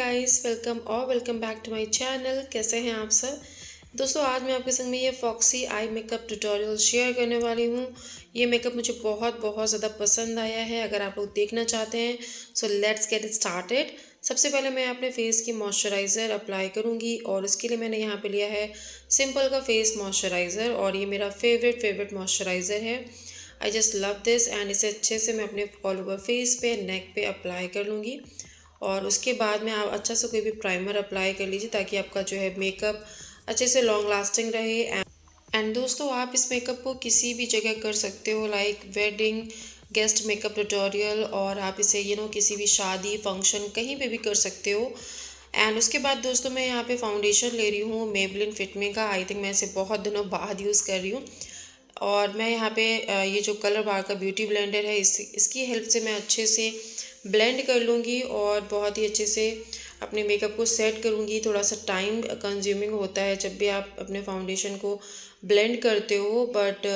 Guys, welcome back to my channel. कैसे हैं आप सब दोस्तों? आज मैं आपके संग में ये foxy eye makeup tutorial share करने वाली हूँ। ये मेकअप मुझे बहुत बहुत ज़्यादा पसंद आया है। अगर आप लोग देखना चाहते हैं सो लेट्स गेट स्टार्टेड। सबसे पहले मैं अपने फेस की मॉइस्चराइज़र अप्लाई करूँगी और उसके लिए मैंने यहाँ पे लिया है सिंपल का फेस मॉइस्चराइज़र और ये मेरा फेवरेट मॉइस्चराइज़र है। I just love this and इसे अच्छे से मैं अपने ऑल ओवर फेस पे, नेक पे अप्लाई कर लूँगी। और उसके बाद में आप अच्छा से कोई भी प्राइमर अप्लाई कर लीजिए ताकि आपका जो है मेकअप अच्छे से लॉन्ग लास्टिंग रहे। एंड दोस्तों, आप इस मेकअप को किसी भी जगह कर सकते हो, like wedding, guest makeup tutorial, और आप इसे किसी भी शादी फंक्शन कहीं पे भी कर सकते हो। एंड उसके बाद दोस्तों, मैं यहाँ पे फाउंडेशन ले रही हूँ मेबलिन फिटमी का। आई थिंक मैं इसे बहुत दिनों बाद यूज़ कर रही हूँ। और मैं यहाँ पे ये जो कलर बार का ब्यूटी ब्लेंडर है इसकी हेल्प से मैं अच्छे से ब्लेंड कर लूँगी और बहुत ही अच्छे से अपने मेकअप को सेट करूँगी। थोड़ा सा टाइम कंज्यूमिंग होता है जब भी आप अपने फाउंडेशन को ब्लेंड करते हो, बट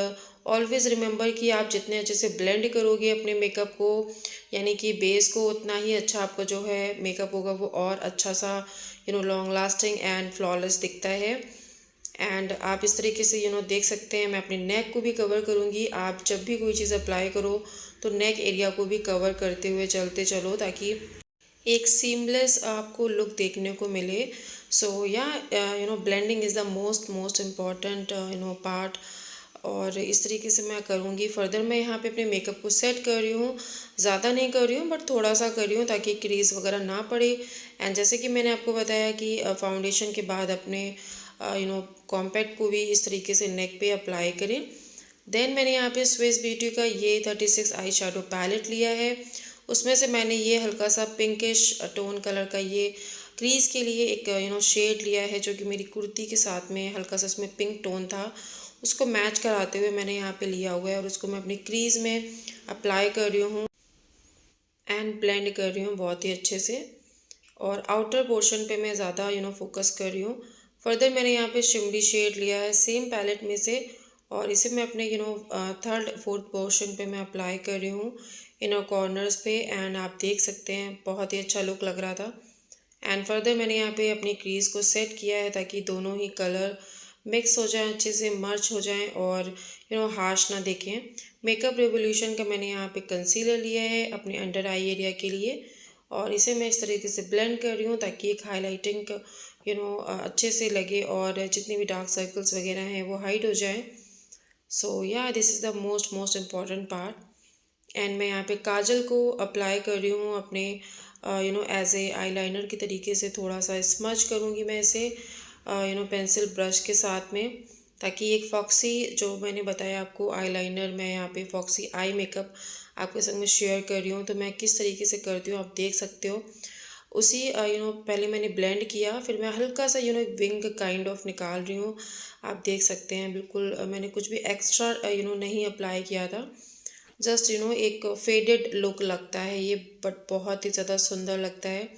ऑलवेज़ रिमेंबर कि आप जितने अच्छे से ब्लेंड करोगे अपने मेकअप को, यानी कि बेस को, उतना ही अच्छा आपका जो है मेकअप होगा, वो और अच्छा सा लॉन्ग लास्टिंग एंड फ्लॉलेस दिखता है। एंड आप इस तरीके से देख सकते हैं। मैं अपने नेक को भी कवर करूँगी। आप जब भी कोई चीज़ अप्लाई करो तो नेक एरिया को भी कवर करते हुए चलते चलो ताकि एक सीमलेस आपको लुक देखने को मिले। सो या blending is the most important part. और इस तरीके से मैं करूँगी। फर्दर मैं यहाँ पे अपने मेकअप को सेट कर रही हूँ। ज़्यादा नहीं कर रही हूँ बट थोड़ा सा कर रही हूँ ताकि क्रीज वगैरह ना पड़े। एंड जैसे कि मैंने आपको बताया कि फाउंडेशन के बाद अपने कॉम्पैक्ट को भी इस तरीके से नेक पे अप्लाई करें। देन मैंने यहाँ पे स्विस ब्यूटी का ये 36 आई शेडो पैलेट लिया है। उसमें से मैंने ये हल्का सा पिंकिश टोन कलर का ये क्रीज के लिए एक शेड लिया है, जो कि मेरी कुर्ती के साथ में हल्का सा इसमें पिंक टोन था, उसको मैच कराते हुए मैंने यहाँ पे लिया हुआ है। और उसको मैं अपनी क्रीज में अप्लाई कर रही हूँ एंड ब्लेंड कर रही हूँ बहुत ही अच्छे से। और आउटर पोर्शन पे मैं ज़्यादा फोकस कर रही हूँ। फर्दर मैंने यहाँ पे शिमली शेड लिया है सेम पैलेट में से, और इसे मैं अपने थर्ड फोर्थ पोर्शन पे मैं अप्लाई कर रही हूँ इनर कॉर्नर्स पे। एंड आप देख सकते हैं बहुत ही अच्छा लुक लग रहा था। एंड फर्दर मैंने यहाँ पे अपनी क्रीज को सेट किया है ताकि दोनों ही कलर मिक्स हो जाएं, अच्छे से मर्ज हो जाएं और हार्श ना दिखें। मेकअप रेवोल्यूशन का मैंने यहाँ पे कंसीलर लिया है अपने अंडर आई एरिया के लिए, और इसे मैं इस तरीके से ब्लेंड कर रही हूँ ताकि एक हाईलाइटिंग अच्छे से लगे और जितने भी डार्क सर्कल्स वगैरह हैं वो हाइड हो जाएं। सो या this is the most important part. And मैं यहाँ पे काजल को अप्लाई कर रही हूँ अपने एज ए आईलाइनर के तरीके से। थोड़ा सा स्मज करूँगी मैं इसे पेंसिल ब्रश के साथ में, ताकि एक फॉक्सी जो मैंने बताया आपको आईलाइनर, मैं यहाँ पे फॉक्सी आई मेकअप आपके संग में शेयर कर रही हूँ। तो मैं किस तरीके से करती हूँ आप देख सकते हो। उसी पहले मैंने ब्लेंड किया, फिर मैं हल्का सा विंग काइंड ऑफ निकाल रही हूँ। आप देख सकते हैं बिल्कुल मैंने कुछ भी एक्स्ट्रा नहीं अप्लाई किया था। जस्ट एक फेडेड लुक लगता है ये, बट बहुत ही ज़्यादा सुंदर लगता है।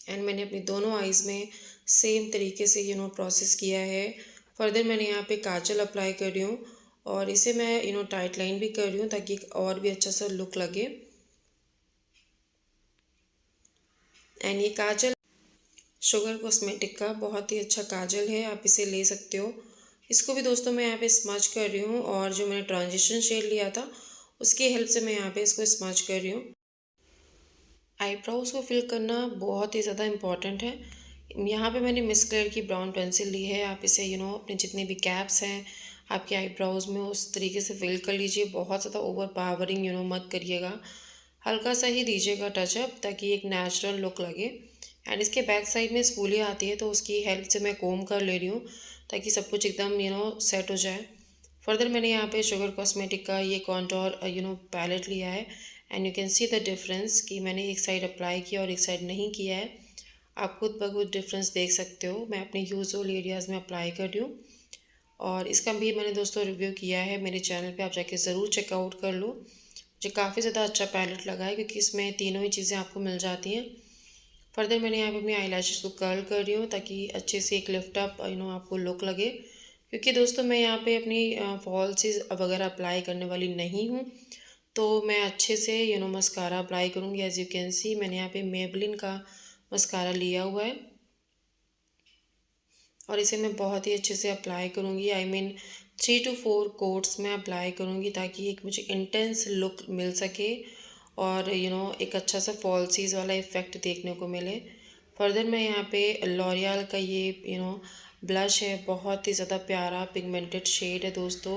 एंड मैंने अपनी दोनों आईज़ में सेम तरीके से प्रोसेस किया है। फर्दर मैंने यहाँ पे काजल अप्लाई कर रही हूँ और इसे मैं टाइट लाइन भी कर रही हूँ ताकि और भी अच्छा सा लुक लगे। एंड ये काजल शुगर कॉस्मेटिक का बहुत ही अच्छा काजल है, आप इसे ले सकते हो। इसको भी दोस्तों मैं यहाँ पे स्मच कर रही हूँ, और जो मैंने ट्रांजिशन शेड लिया था उसकी हेल्प से मैं यहाँ पे इसको स्मच कर रही हूँ। आईब्रोज को फिल करना बहुत ही ज़्यादा इम्पॉर्टेंट है। यहाँ पे मैंने मिस कलर की ब्राउन पेंसिल ली है। आप इसे अपने जितने भी कैप्स हैं आपके आईब्रोज में उस तरीके से फिल कर लीजिए। बहुत ज़्यादा ओवर पावरिंग मत करिएगा, हल्का सा ही दीजिएगा टचअप ताकि एक नेचुरल लुक लगे। एंड इसके बैक साइड में स्पूली आती है तो उसकी हेल्प से मैं कोम कर ले रही हूँ ताकि सब कुछ एकदम सेट हो जाए। फर्दर मैंने यहाँ पे शुगर कॉस्मेटिक का ये कॉन्टोर पैलेट लिया है। And you can see the difference कि मैंने एक साइड अप्लाई किया और एक साइड नहीं किया है। आप खुद ब खुद डिफरेंस देख सकते हो। मैं अपने यूजुअल एरियाज़ में अप्लाई कर रही हूँ, और इसका भी मैंने दोस्तों रिव्यू किया है मेरे चैनल पे, आप जाके ज़रूर चेकआउट कर लो। मुझे काफ़ी ज़्यादा अच्छा पैलेट लगा है क्योंकि इसमें तीनों ही चीज़ें आपको मिल जाती हैं। फर्दर मैंने यहाँ पे अपनी आईलैशेस को कर्ल कर रही हूँ ताकि अच्छे से एक लिफ्ट अप आपको लुक लगे। क्योंकि दोस्तों मैं यहाँ पे अपनी फॉल्सीज वगैरह अप्लाई करने वाली नहीं हूँ, तो मैं अच्छे से मस्कारा अप्लाई करूँगी। एज यू कैन सी मैंने यहाँ पे मेबलिन का मस्कारा लिया हुआ है और इसे मैं बहुत ही अच्छे से अप्लाई करूँगी। आई मीन 3 to 4 कोट्स में अप्लाई करूँगी ताकि एक मुझे इंटेंस लुक मिल सके और एक अच्छा सा फॉल्सीज वाला इफ़ेक्ट देखने को मिले। फर्दर मैं यहाँ पे लॉरियल का ये ब्लश है, बहुत ही ज़्यादा प्यारा पिगमेंटेड शेड है दोस्तों।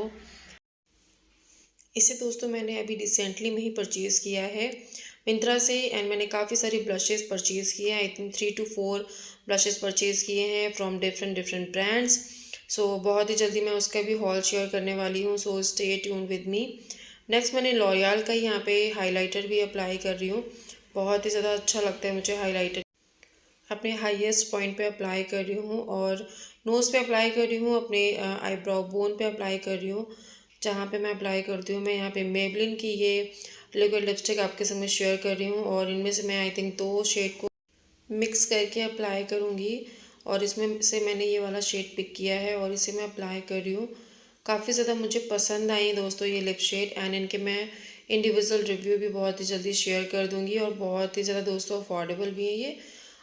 इसे दोस्तों मैंने अभी रिसेंटली में ही परचेज़ किया है मिंत्रा से एंड मैंने काफ़ी सारी ब्लशेस परचेज़ किए हैं। I think 3 to 4 blushes purchase किए हैं फ्रॉम डिफरेंट डिफरेंट ब्रांड्स। सो बहुत ही जल्दी मैं उसका भी हॉल शेयर करने वाली हूँ, so stay tune with me. Next मैंने लॉरियल का यहाँ पे हाइलाइटर भी अप्लाई कर रही हूँ। बहुत ही ज़्यादा अच्छा लगता है मुझे हाइलाइटर, अपने हाईएस्ट पॉइंट पे अप्लाई कर रही हूँ और नोज़ पे अप्लाई कर रही हूँ, अपने आईब्रो बोन पे अप्लाई कर रही हूँ। जहाँ पे मैं अप्लाई करती हूँ, मैं यहाँ पे मेबलिन की ये लिक्विड लिपस्टिक आपके सामने शेयर कर रही हूँ और इनमें से मैं आई थिंक 2 शेड को मिक्स करके अप्लाई करूँगी और इसमें से मैंने ये वाला शेड पिक किया है और इसे मैं अप्लाई कर रही हूँ। काफ़ी ज़्यादा मुझे पसंद आई दोस्तों ये लिप शेड एंड इनके मैं इंडिविजुअल रिव्यू भी बहुत ही जल्दी शेयर कर दूँगी और बहुत ही ज़्यादा दोस्तों अफोर्डेबल भी है ये।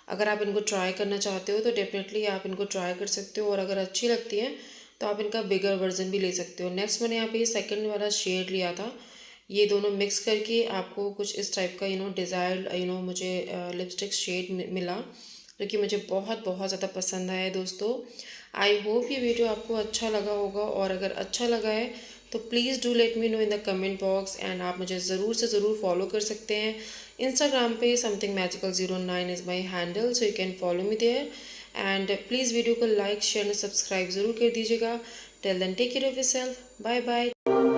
अगर आप इनको ट्राई करना चाहते हो तो डेफिनेटली आप इनको ट्राई कर सकते हो और अगर अच्छी लगती है तो आप इनका बिगर वर्जन भी ले सकते हो। नेक्स्ट मैंने यहाँ पे ये सेकंड वाला शेड लिया था। ये दोनों मिक्स करके आपको कुछ इस टाइप का डिज़ायर्ड मुझे लिपस्टिक शेड मिला, जो कि मुझे बहुत बहुत ज़्यादा पसंद आया है दोस्तों। आई होप ये वीडियो आपको अच्छा लगा होगा और अगर अच्छा लगा है तो please do let me know in the comment box and आप मुझे ज़रूर से ज़रूर फॉलो कर सकते हैं इंस्टाग्राम पे। Something magical 09 is my handle, so you can follow me there and please video को लाइक शेयर एंड सब्सक्राइब ज़रूर कर दीजिएगा। Till then take care of yourself, bye bye.